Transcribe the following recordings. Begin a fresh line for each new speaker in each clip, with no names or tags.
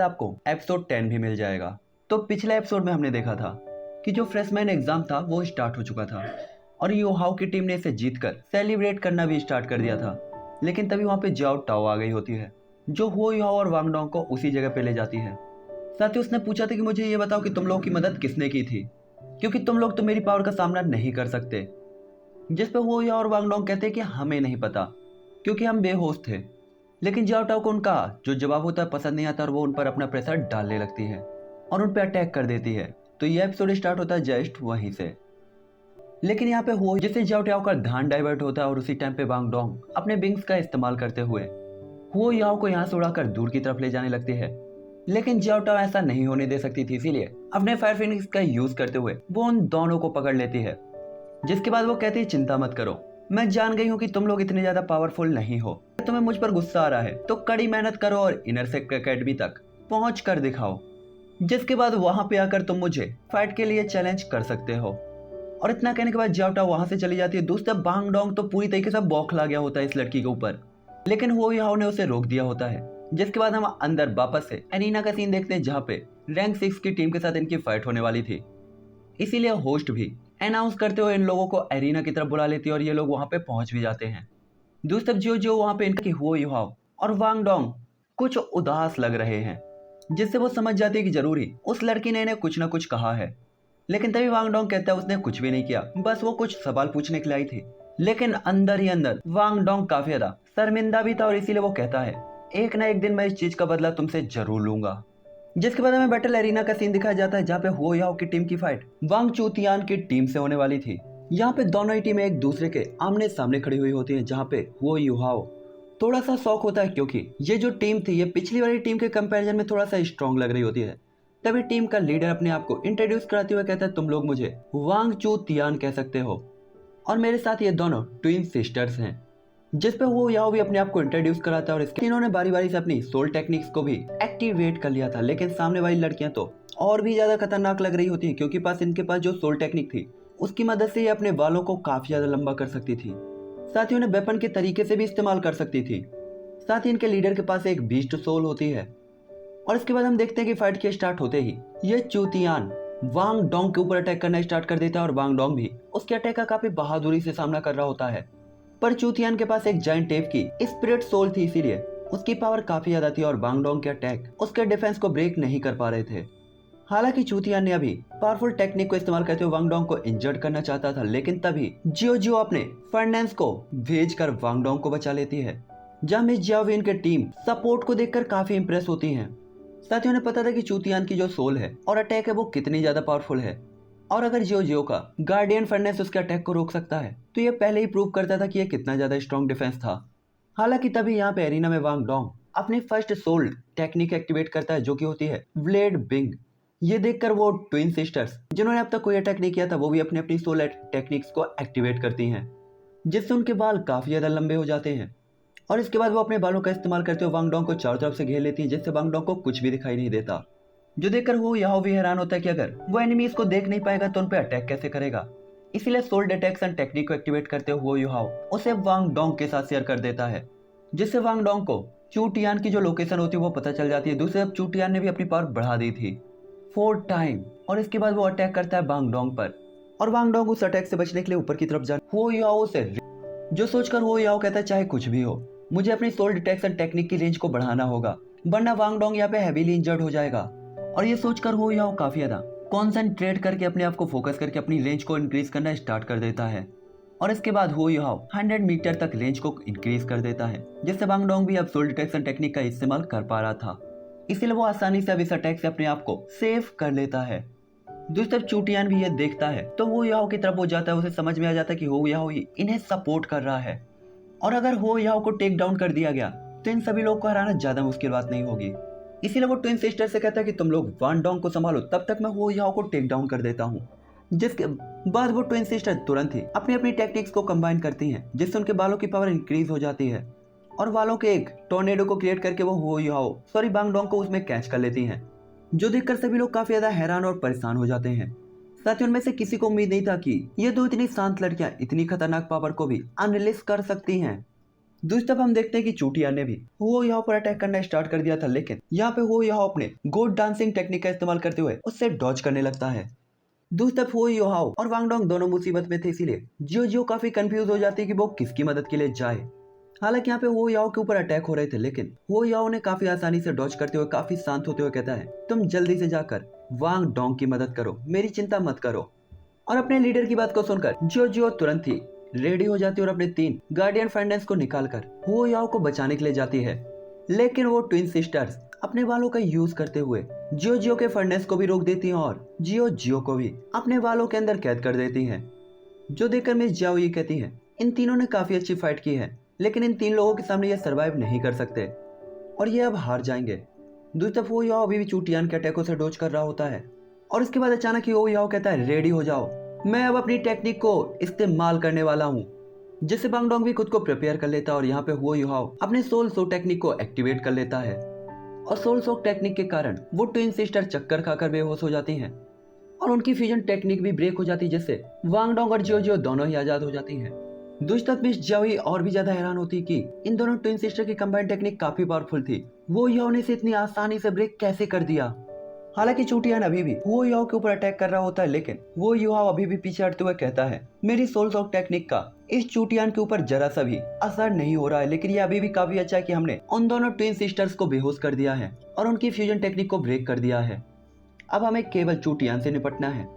आपको एपिसोड 10 भी मिल जाएगा। तो पिछले एपिसोड में हमने देखा था कि जो फ्रेशमैन एग्जाम था वो स्टार्ट हो चुका था और यू हाउ की टीम ने इसे जीतकर सेलिब्रेट करना भी स्टार्ट कर दिया था। लेकिन तभी वहाँ पे जाओ टाओ आ गई होती है जो हो याओ और वांग डोंग को उसी जगह पे ले जाती है। साथ ही उसने पूछा था कि मुझे ये बताओ कि तुम लोगों की मदद किसने की थी, क्योंकि तुम लोग तो मेरी पावर का सामना नहीं कर सकते। जिस पे हो याओ और वांग डोंग कहते हैं कि हमें नहीं पता क्योंकि हम बेहोश थे। लेकिन जाओ टाओ को उनका जो जवाब होता है पसंद नहीं आता और वो उन पर अपना प्रेशर डालने लगती है और उन पर अटैक कर देती है। तो ये एपिसोड स्टार्ट होता है जस्ट वहीं से। लेकिन यहाँ पे हो जिससे जाओ टाओ का ध्यान डाइवर्ट होता है और उसी टाइम पे वांग डोंग अपने विंग्स का इस्तेमाल करते हुए हो याओ को यहाँ से उड़ाकर दूर की तरफ ले जाने लगती है। लेकिन जाओ टाओ ऐसा नहीं होने दे सकती थी, इसीलिए अपने फायर फिनिक्स का यूज करते हुए वो उन दोनों को पकड़ लेती है। जिसके बाद वो कहती है चिंता मत करो, मैं जान गई हूँ कि तुम लोग इतने ज्यादा पावरफुल नहीं हो। तुम्हें मुझ पर गुस्सा आ रहा है तो कड़ी मेहनत करो और इनर सेक्टर एकेडमी तक पहुंच कर दिखाओ। जिसके बाद वहां पे आकर तुम मुझे फाइट के लिए चैलेंज कर सकते हो। और इतना कहने के बाद जाओ टाओ वहां से चली जाती है। दूसरा बांग डोंग तो पूरी तरीके से बौखला गया होता है इस लड़की के ऊपर, लेकिन हो याओ ने उसे रोक दिया होता है। जिसके बाद हम अंदर वापस से एरिना का सीन देखते हैं जहाँ पे रैंक 6 की टीम के साथ इनकी फाइट होने वाली थी। इसीलिए होस्ट भी अनाउंस करते हुए इन लोगों को एरिना की तरफ बुला लेती है और ये लोग वहां पे पहुंच भी जाते हैं। दूसरी तरफ जो जो वहां पे इनकी हो युहाओ और वांग डोंग कुछ उदास लग रहे हैं, जिससे वो समझ जाती है कि जरूरी उस लड़की ने इन्हें कुछ ना कुछ कहा है। लेकिन तभी वांग डोंग कहता है उसने कुछ भी नहीं किया, बस वो कुछ सवाल पूछने के लिए आई थी। लेकिन अंदर ही अंदर वांग डोंग काफी ज्यादा शर्मिंदा भी था और इसीलिए वो कहता है एक ना एक दिन मैं इस चीज का बदला तुमसे जरूर लूंगा। जिसके बाद हमें बैटल एरिना का सीन दिखाया जाता है जहाँ पे हो याओ की टीम की फाइट वांग चूतियान की टीम से होने वाली थी। यहाँ पे दोनों ही टीमें एक दूसरे के आमने सामने खड़ी हुई होती हैं, जहाँ पे वो युहाओ थोड़ा सा शौक होता है क्योंकि ये जो टीम थी ये पिछली वाली टीम के कंपैरिजन में थोड़ा सा स्ट्रॉन्ग लग रही होती है। तभी टीम का लीडर अपने आप को इंट्रोड्यूस कराते हुए कहता है तुम लोग मुझे वांग चू तियान कह सकते हो और मेरे साथ ये दोनों ट्विन सिस्टर्स हैं। जिस पे वो याओ भी अपने आप को इंट्रोड्यूस कराता है और इसके इन्होंने बारी बारी से अपनी सोल टेक्निक्स को भी एक्टिवेट कर लिया था। लेकिन सामने वाली लड़कियां तो और भी ज्यादा खतरनाक लग रही होती हैं क्योंकि इनके पास जो सोल टेक्निक थी उसकी मदद से ये अपने बालों को काफी ज्यादा लंबा कर सकती थी, साथ ही उन्हें वेपन के तरीके से भी इस्तेमाल कर सकती थी। साथ ही इनके लीडर के पास एक बीस्ट सोल होती है। और इसके बाद हम देखते हैं कि फाइट के स्टार्ट होते ही ये चूतियान वांग डोंग के ऊपर अटैक करना स्टार्ट कर देता है और वांग डोंग भी उसके अटैक का काफी बहादुरी से सामना कर रहा होता है। पर चूतियान के पास एक जायंट टेप की स्पिरिट सोल थी, इसीलिए उसकी पावर काफी ज्यादा थी और वांग डोंग के अटैक उसके डिफेंस को ब्रेक नहीं कर पा रहे थे। हालांकि चूतियान ने अभी पावरफुल टेक्निक को इस्तेमाल करते हुए वांग डोंग को इंजर्ड करना चाहता था, लेकिन तभी जियो जियो अपने फर्नेंस को भेजकर वांग डोंग को बचा लेती है। जहां मिस जियाविन की टीम सपोर्ट को देखकर काफी इंप्रेस होती है। साथ ही उन्हें पता था कि चूतियान की जो सोल है और अटैक है वो कितनी ज्यादा पावरफुल है और अगर जियो जियो का गार्डियन फर्नेस उसके अटैक को रोक सकता है तो ये पहले ही प्रूव करता था कि ये कितना ज्यादा स्ट्रॉन्ग डिफेंस था। हालांकि तभी यहाँ पे एरिना में वांग डोंग अपनी फर्स्ट सोल टेक्निक एक्टिवेट करता है जो कि होती है ब्लेड बिंग। ये देखकर वो ट्विन सिस्टर्स जिन्होंने अब तक कोई अटैक नहीं किया था वो भी अपनी अपनी सोल टेक्निक्स को एक्टिवेट करती हैं, जिससे उनके बाल काफी ज्यादा लंबे हो जाते हैं। और इसके बाद वो अपने बालों का इस्तेमाल करते हुए वांग डोंग को चारों तरफ से घेर लेती है, जिससे वांग डोंग को कुछ भी दिखाई नहीं देता। जो देखकर वो याओ भी हैरान होता है कि अगर वो एनिमीज को देख नहीं पाएगा तो उन पे अटैक कैसे करेगा। इसीलिए सोल डिटेक्शन टेक्निक को एक्टिवेट करते हुए वो याओ उसे वांग डोंग के साथ शेयर कर देता है, जिससे वांग डोंग को चूटियान की जो लोकेशन होती है वो पता चल जाती है। दूसरी तरफ चूटियान ने भी अपनी पावर बढ़ा दी थी 4 टाइम और इसके बाद वो अटैक करता है वांग डोंग पर और वांग डोंग उस अटैक से बचने के लिए ऊपर की तरफ जा हो याओ से जो सोचकर हो याओ कहता है चाहे कुछ भी हो मुझे अपनी सोल डिटेक्शन टेक्निक की रेंज को बढ़ाना होगा वरना वांग डोंग यहाँ पे हैवीली इंजर्ड हो जाएगा। और ये सोचकर हो याओ काफी ज्यादा कॉन्सेंट्रेट करके अपने आप को फोकस करके अपनी रेंज को इंक्रीज करना स्टार्ट कर देता है और इसके बाद हो याओ 100 मीटर तक रेंज को इंक्रीज कर देता है, जिससे वांग डोंग भी अब सोल डिटेक्शन टेक्निक का इस्तेमाल कर पा रहा था। इसीलिए वो आसानी से अब इस अटैक से अपने आप को सेव कर लेता है। दूसरी तरफ चूटियान भी ये देखता है तो वो याओ की तरफ हो जाता है। उसे समझ में आ जाता है कि हो याओ ही इन्हें सपोर्ट कर रहा है और अगर हो याओ को टेक डाउन कर दिया गया तो इन सभी लोगों को हराना ज्यादा मुश्किल बात नहीं होगी। इसीलिए वो ट्विन सिस्टर से कहता है कि तुम लोग वांग डोंग को संभालो, तब तक मैं हो याओ को टेक डाउन कर देता हूँ। जिसके बाद वो ट्विन सिस्टर तुरंत ही अपनी अपनी टेक्निक्स को कंबाइन करती हैं, जिससे उनके बालों की पावर इंक्रीज हो जाती है और बालों के एक टोर्नेडो को क्रिएट करके वो हो याओ वांग डोंग को उसमें कैच कर लेती हैं, जो देखकर सभी लोग काफी ज्यादा हैरान और परेशान हो जाते हैं। साथ ही उनमें से किसी को उम्मीद नहीं था कि ये दो इतनी शांत लड़कियां इतनी खतरनाक पावर को भी अनलिस्ट कर सकती हैं। दूसरी तरफ हम देखते हैं कि चूटिया ने भी वो यहाँ पर अटैक करना स्टार्ट कर दिया था, लेकिन यहाँ पे वो यहाँ अपने गोड डांसिंग टेक्निक का इस्तेमाल करते हुए उससे डॉज करने लगता है। दूसरी तरफ वो योहाओ और वांगडोंग दोनों मुसीबत में थे, इसीलिए जियो जियो काफी कंफ्यूज हो जाती है कि वो किसकी मदद के लिए जाए। हालांकि यहाँ पे वो याओ के ऊपर अटैक हो रहे थे, लेकिन वो याओ ने काफी आसानी से डॉज करते हुए काफी शांत होते हुए कहता है, तुम जल्दी से जाकर वांग डोंग की मदद करो, मेरी चिंता मत करो। और अपने लीडर की बात को सुनकर जियो जियो तुरंत ही रेडी हो जाती है और अपने 3 गार्डियन फ्रेंड्स को निकालकर वो याओ को बचाने के लिए जाती है। लेकिन वो ट्विन सिस्टर्स अपने बालों का यूज करते हुए जियो जियो के फर्नेस को भी रोक देती हैं और जियो जियो को भी अपने बालों के अंदर कैद कर देती हैं। जो देखकर मिस जियाओ ये कहती है, इन तीनों ने काफी अच्छी फाइट की है, लेकिन इन 3 लोगों के सामने ये सरवाइव नहीं कर सकते और ये अब हार जाएंगे। दूसरी तरफ वो याओ अभी भी चूटियान के अटैकों से डोज कर रहा होता है और इसके बाद अचानक ही वो याओ कहता है, रेडी हो जाओ, मैं अब अपनी टेक्निक को इस्तेमाल करने वाला हूँ। जिससे बांगडोंग भी खुद को प्रिपेयर कर लेता है और यहाँ पे वो युहाओ अपने सोल सो टेक्निक को एक्टिवेट कर लेता है और सोल सो टेक्निक के कारण वो ट्विन सिस्टर चक्कर खाकर बेहोश हो जाती हैं और उनकी फ्यूजन टेक्निक भी ब्रेक हो जाती है, जिससे वांगडोंग और जियो जियो दोनों ही आजाद हो जाती हैं। दूसरी तरफ मिस जियाओई और भी ज्यादा हैरान होती कि इन दोनों ट्विन सिस्टर की कंबाइंड टेक्निक काफी पावरफुल थी, वो याओ ने इसे इतनी आसानी से ब्रेक कैसे कर दिया। हालांकि चूटियान अभी भी वो युहाओ के ऊपर अटैक कर रहा होता है, लेकिन वो युहाओ अभी भी पीछे हटते हुए कहता है, मेरी सोल सॉक टेक्निक का इस चूटियान के ऊपर जरा सा भी असर नहीं हो रहा है, लेकिन ये अभी भी काफी अच्छा है कि हमने उन दोनों ट्विन सिस्टर्स को बेहोश कर दिया है और उनकी फ्यूजन टेक्निक को ब्रेक कर दिया है। अब हमें केवल चूटियान से निपटना है।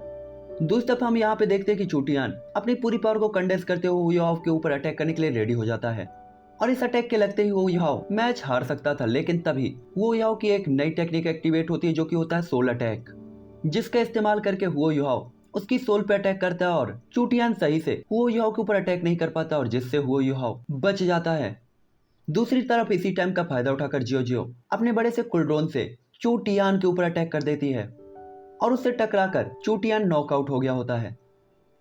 दूसरी तरफ हम यहाँ पे देखते हैं कि चूटियान अपनी पूरी पावर को कंडेंस करते हुए युहाओ के ऊपर अटैक करने के लिए रेडी हो जाता है और इस अटैक के लगते ही वो युहाओ मैच हार सकता था, लेकिन तभी वो युहाओ की एक नई टेक्निक एक्टिवेट होती है जो कि होता है सोल अटैक, जिसका इस्तेमाल करके वो युहाओ उसकी सोल पे अटैक करता है और चूटियान सही से वो युहाओ के ऊपर अटैक नहीं कर पाता और जिससे वो युहाओ बच जाता है। दूसरी तरफ इसी टाइम का फायदा उठाकर जियो जियो अपने बड़े से कुलड्रोन से चूटियान के ऊपर अटैक कर देती है और उससे टकराकर चूटियान नॉकआउट हो गया होता है।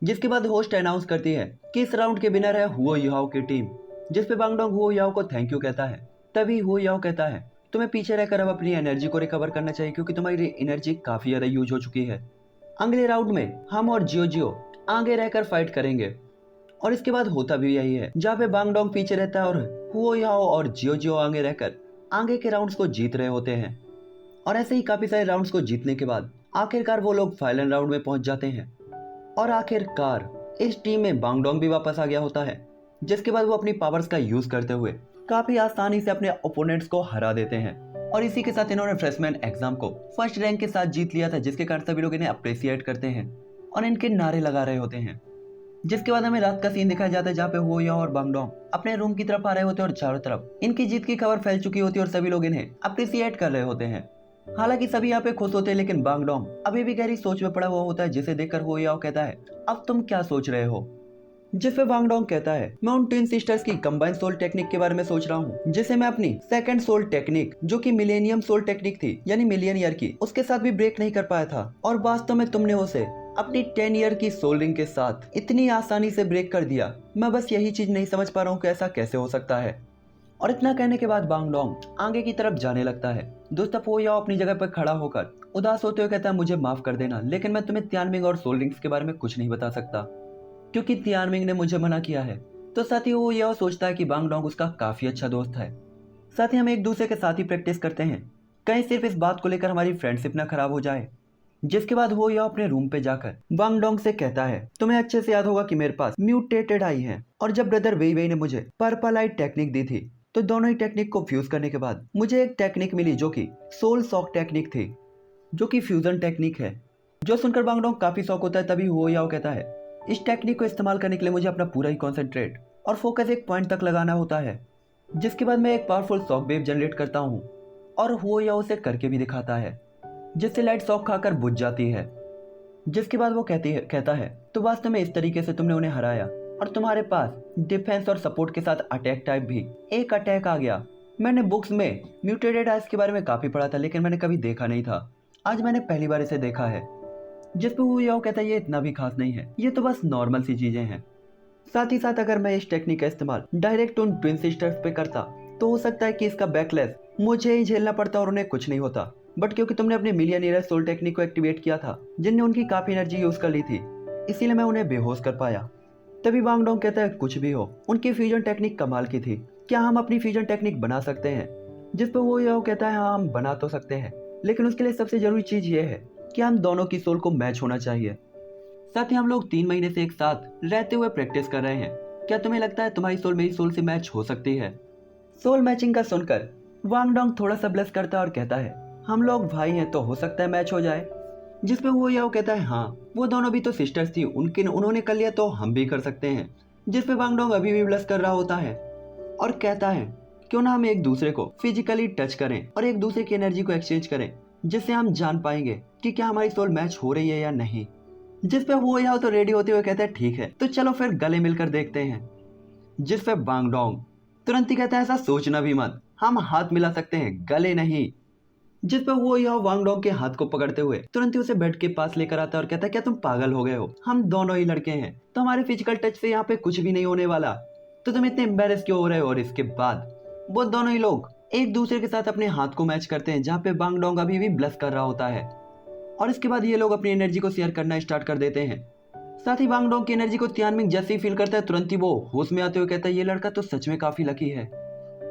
जिसके बाद होस्ट अनाउंस करती है कि इस राउंड के विनर है हुओ युहाओ की टीम, जिसपे बांगडोंग हुओ याओ को थैंक यू कहता है। तभी हुओ याओ कहता है, तुम्हें पीछे रहकर अब अपनी एनर्जी को रिकवर करना चाहिए क्योंकि तुम्हारी एनर्जी काफी ज्यादा यूज हो चुकी है। अगले राउंड में हम और जियो जियो आगे रहकर फाइट करेंगे। और इसके बाद होता भी यही है, जहाँ पे बांगडोंग पीछे रहता है और हुओ याओ और जियो जियो आगे रहकर आगे के राउंड्स को जीत रहे होते हैं। और ऐसे ही काफी सारे राउंड्स को जीतने के बाद आखिरकार वो लोग फाइनल राउंड में पहुंच जाते हैं और आखिरकार इस टीम में बांगडोंग भी वापस आ गया होता है, जिसके बाद वो अपनी पावर्स का यूज करते हुए काफी आसानी से अपने ओपोनेंट्स को हरा देते हैं। और इसी के साथ इन्होंने फ्रेशमैन एग्जाम को फर्स्ट रैंक के साथ जीत लिया था, जिसके कारण सभी लोग इन्हें अप्रिसिएट करते हैं और इनके नारे लगा रहे होते हैं। जिसके बाद हमें रात का सीन दिखाया जाता है जहाँ पे वो या और बांगडोंग अपने रूम की तरफ आ रहे होते हैं और चारों तरफ इनकी जीत की खबर फैल चुकी होती है और सभी लोग इन्हें अप्रिसिएट कर रहे होते हैं। हालांकि सभी यहाँ पे खुश होते हैं, लेकिन बांगडोंग अभी भी गहरी सोच में पड़ा हुआ होता है, जिसे देखकर वो याओ कहता है, अब तुम क्या सोच रहे हो। जिस पे वांगडोंग कहता है, मैं उन ट्विन सिस्टर्स की कंबाइंड सोल टेक्निक के बारे में सोच रहा हूँ, जिसे मैं अपनी सेकंड सोल टेक्निक जो कि मिलेनियम सोल टेक्निक थी यानी मिलियन ईयर की, उसके साथ भी ब्रेक नहीं कर पाया था और वास्तव में तुमने उसे अपनी 10 ईयर की सोल रिंग के साथ इतनी आसानी से ब्रेक कर दिया। मैं बस यही चीज नहीं समझ पा रहा हूँ कि ऐसा कैसे हो सकता है। और इतना कहने के बाद बांगडोंग आगे की तरफ जाने लगता है। दोस्तों वो याओ अपनी जगह पर खड़ा होकर उदास होते हुए कहता है, मुझे माफ कर देना, लेकिन मैं तुम्हें तियानमिंग और सोल रिंग्स के बारे में कुछ नहीं बता सकता क्योंकि तियानमिंग ने मुझे मना किया है। तो साथ ही वो यह सोचता है कि बांगडोंग उसका काफी अच्छा दोस्त है। साथ ही हम एक दूसरे के साथ ही प्रैक्टिस करते हैं, कहीं सिर्फ इस बात को लेकर हमारी फ्रेंडशिप ना खराब हो जाए। जिसके बाद वो यह अपने रूम पे जाकर बांगडोंग से कहता है, तुम्हें अच्छे से याद होगा कि मेरे पास म्यूटेटेड आई है और जब ब्रदर वेई वेई ने मुझे पर्पल आई टेक्निक दी थी तो दोनों ही टेक्निक को फ्यूज करने के बाद मुझे एक टेक्निक मिली जो कि सोल सॉक टेक्निक थी, जो कि फ्यूजन टेक्निक है। जो सुनकर बांगडोंग काफी शौक होता है। तभी वो याओ कहता है, इस टेक्निक को इस्तेमाल करने के लिए मुझे अपना पूरा ही कॉन्सेंट्रेट और फोकस एक पॉइंट तक लगाना होता है। जिसके बाद मैं एक पावरफुल शॉक वेव जनरेट करता हूँ और वो याओ उसे करके भी दिखाता है, जिससे लाइट शॉक खाकर बुझ जाती है। जिसके बाद वो कहता है, तो वास्तव में इस तरीके से तुमने उन्हें हराया और तुम्हारे पास डिफेंस और सपोर्ट के साथ अटैक टाइप भी एक अटैक आ गया। मैंने बुक्स में म्यूटेटेड आइस के बारे में काफी पढ़ा था, लेकिन मैंने कभी देखा नहीं था। आज मैंने पहली बार इसे देखा है। जिस पे वो याओ कहता है, ये इतना भी खास नहीं है, ये तो बस नॉर्मल सी चीजें हैं। साथ ही साथ अगर मैं इस टेक्निक का इस्तेमाल डायरेक्ट उन ट्विन सिस्टर्स पे करता तो हो सकता है कि इसका बैकलैश मुझे ही झेलना पड़ता और उन्हें कुछ नहीं होता। बट क्योंकि तुमने अपने मिलियन ईयर सोल टेक्निक को एक्टिवेट किया था, जिनने उनकी काफी एनर्जी यूज कर ली थी, इसीलिए मैं उन्हें बेहोश कर पाया। तभी बांगडोंग कहता है, कुछ भी हो, उनकी फ्यूजन टेक्निक कमाल की थी। क्या हम अपनी फ्यूजन टेक्निक बना सकते हैं? जिस पर वो यो कहता है हाँ हम बना तो सकते हैं, लेकिन उसके लिए सबसे जरूरी चीज ये है कि हम दोनों की सोल को मैच होना चाहिए। साथ ही हम लोग 3 महीने से एक साथ रहते हुए प्रैक्टिस कर रहे हैं। क्या तुम्हें लगता है तुम्हारी सोल मेरी सोल से मैच हो सकती है? सोल मैचिंग का सुनकर वांग डोंग थोड़ा सा ब्लश करता है और कहता है हम लोग भाई हैं तो हो सकता है मैच हो जाए। जिसपे वो याओ कहता है हाँ वो दोनों भी तो सिस्टर्स थी, उन्होंने कर लिया तो हम भी कर सकते हैं। जिसपे वांग डोंग अभी भी ब्लश कर रहा होता है और कहता है क्यों ना हम एक दूसरे को फिजिकली टच करें और एक दूसरे की एनर्जी को एक्सचेंज करें, जिससे हम जान पाएंगे कि क्या हमारी सोल मैच हो रही है या नहीं। जिस पे वो याओ तो रेडी होते हुए कहता है ठीक है तो चलो फिर गले मिलकर देखते हैं। जिस पे वांग डोंग तुरंत ही कहता है ऐसा सोचना भी मत, हम हाथ मिला सकते हैं गले नहीं। जिस पर वो यह वांग डोंग के हाथ को पकड़ते हुए तुरंत ही उसे बेड के पास लेकर आता है और कहता है क्या तुम पागल हो गए हो, हम दोनों ही लड़के हैं तो हमारे फिजिकल टच से यहाँ पे कुछ भी नहीं होने वाला, तो तुम इतने एम्बेरस क्यों हो रहे हो। और इसके बाद वो दोनों ही लोग एक दूसरे के साथ अपने हाथ को मैच करते हैं, जहाँ पे वांग डोंग अभी भी ब्लश कर रहा होता है। और इसके बाद ये लोग अपनी एनर्जी को शेयर करना स्टार्ट कर देते हैं। साथ ही वांग डोंग की एनर्जी को तियानमिंग जैसे ही फील करता है तुरंत ही वो होश में आते हुए कहता है ये लड़का तो सच में काफी लकी है।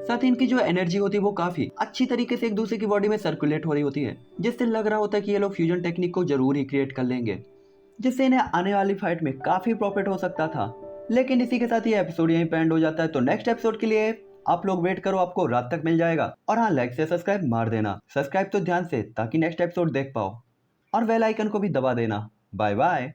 साथ ही इनकी जो एनर्जी होती है वो काफी अच्छी तरीके से एक दूसरे की बॉडी में सर्कुलेट हो रही होती है, जिससे लग रहा होता है कि ये लोग फ्यूजन टेक्निक को जरूर ही क्रिएट कर लेंगे, जिससे इन्हें आने वाली फाइट में काफी प्रॉफिट हो सकता था। लेकिन इसी के साथ ये एपिसोड यहीं पे एंड हो जाता है। तो नेक्स्ट एपिसोड के लिए आप लोग वेट करो, आपको रात तक मिल जाएगा। और हाँ, लाइक से सब्सक्राइब मार देना, सब्सक्राइब तो ध्यान से ताकि नेक्स्ट एपिसोड देख पाओ, और बेल आइकन को भी दबा देना। Bye bye.